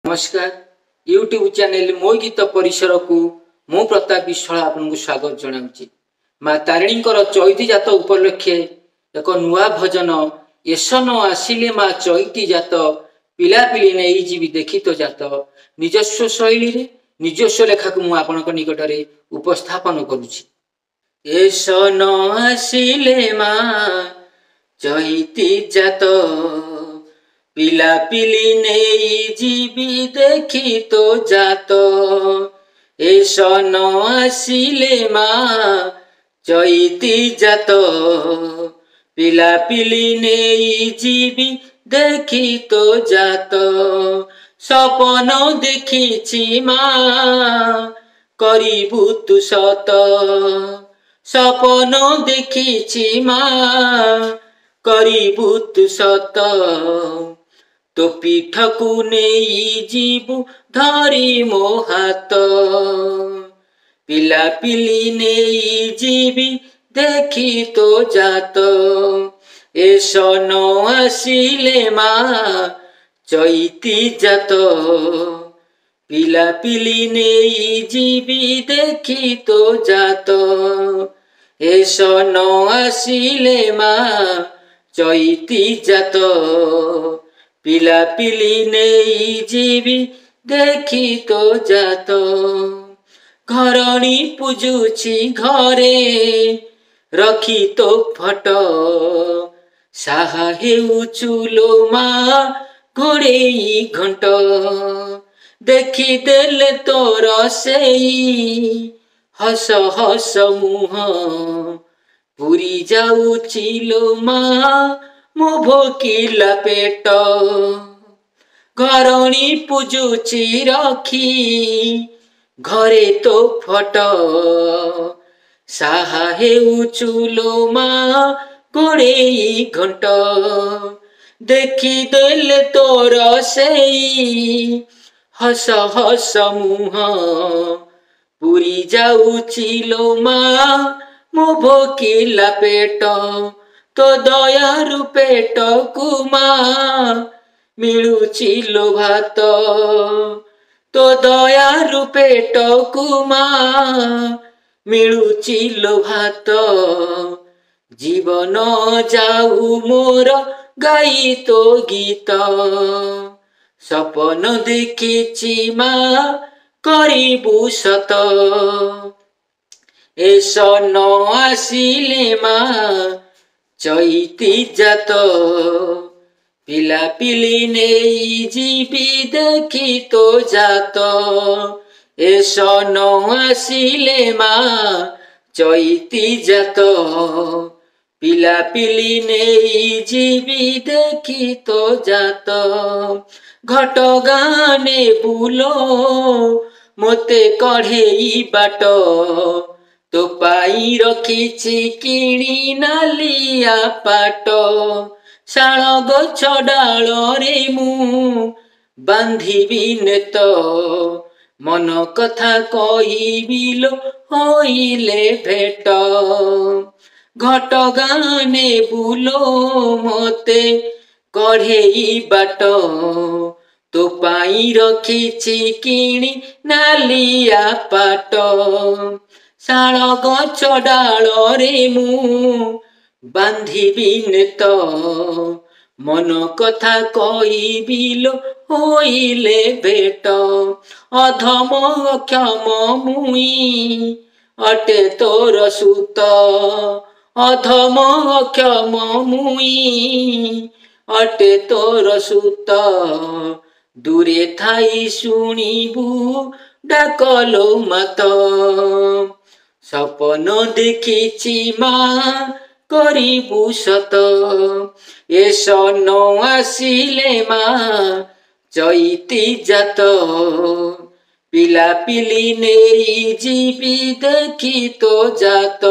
नमस्कार YouTube channel मो गीत परिसर को मु प्रताप विश्वाल आपको स्वागत जनाऊँगी। माँ तारिणी चैती जात उपलक्षे एक नुआ भजन एस न आसिले माँ चैती जात पिलापिली नहीं जीवी देखी तो जात निजस्व शैली रे निजस्व लेखा को मु आपनक निकट उपस्थापन करुछि। एस न आसिले माँ चैती जात पिलापिली नहीं जीवी देखी तो जात एस न आसिले माँ चैती जात पिलापिली नहीं जीवी देखी तो जात सपन देखी माँ करिबु तु सत सपन देखी माँ करिबु तु सत तो पीठ को नहीं जीवु धरी मो हाथ पिलापिली नहीं जीवी देखी तो जात एस न आसिले माँ चैती जात पिलापिली नहीं जीवी देखी तो जात एस न आसिले माँ चैती जात पिलापिली नहीं जीवी देखी तो जात घरणी पूजुछि घरे रखी तो फट साहा हेउचुलो माँ घोड़े घंट देखी देले तोर सेई हस हस मुह पूरी जाउचिलो माँ मो भोकिला पेट घरणी पूजुछि रखी घरे तो फट साहा हेउचुलो माँ घोड़े घंट देखी देले तोर सेई हस हस मुह पूरी जाउचिलो माँ मो भोकिला पेट तो दयारु पेट को माँ मिलुचिलो भात तो दयारु पेट को माँ मिलुचिलो भात जीवन जाऊ मोर गाई तो गीत सपन देखिछि माँ करिबु सत एस न आसिले माँ चैती जात पिलापिली नहीं जीवी देखी तो जात एस न आसिले माँ चैती जात पिलापिली नहीं जीवी देखी तो जात घट गाने बुलो मोते कढ़ेई बाट तो पाई रखिछि किणी नालिया पाट शाल गछ डाल रे मु बांधिबी नेत मन कथा कहिबिलो होइले भेट घट गाने बुलो मोते कढ़ेई बाट तो पाई रखिछि किणी नालिया पाट शाल गछ डाल रे मु बांधिबी नेत मन कथा कहिबिलो होइले भेट अधम क्षम मुई अटे तोर सुत अधम क्षम मुई अटे तोर सुत दूरे थाई शुणिबु डाकलो मत सपन देखिछि माँ करिबु सत एस न आसिले माँ चैती जात पिलापिली नहीं जीवी देखी तो जात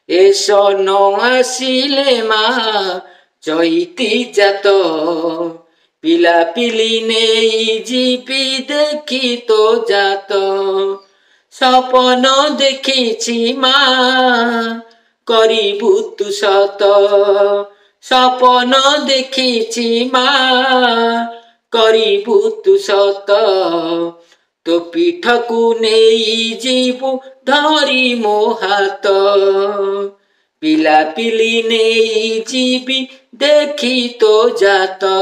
एस न आसिले माँ चैती जात पिलापिली नहीं जीवी देखी तो जात सपन देखिछि माँ करिबु तु सत सपन देखिछि माँ କରିବୁ ତୁ ସତ ତୋ ପିଠକୁ ନେଇ ଯିବୁ ଧରି ମୋ ହାତ ପିଲାପିଲି ନେଇ ଯିବି ଦେଖି ତୋ ଜାତ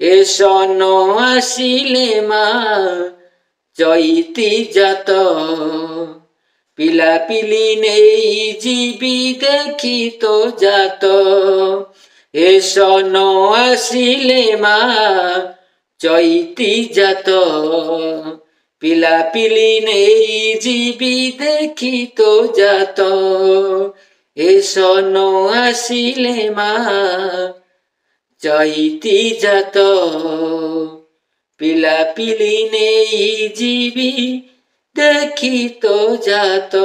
ଏସ ନ ଆସିଲେ ମା ଚଇତି ଜାତ ପିଲାପିଲି ନେଇ ଯିବି ଦେଖି ତୋ ଜାତ ଏସ ନ ଆସିଲେ ମା ଚଇତି ଜାତ ପିଲାପିଲି ନେଇ ଯିବି ଦେଖି ତୋ ଜାତ ଏସ ନ ଆସିଲେ ମା ଚଇତି ଜାତ ପିଲାପିଲି ନେଇ ଯିବି ଦେଖି ତୋ ଜାତ।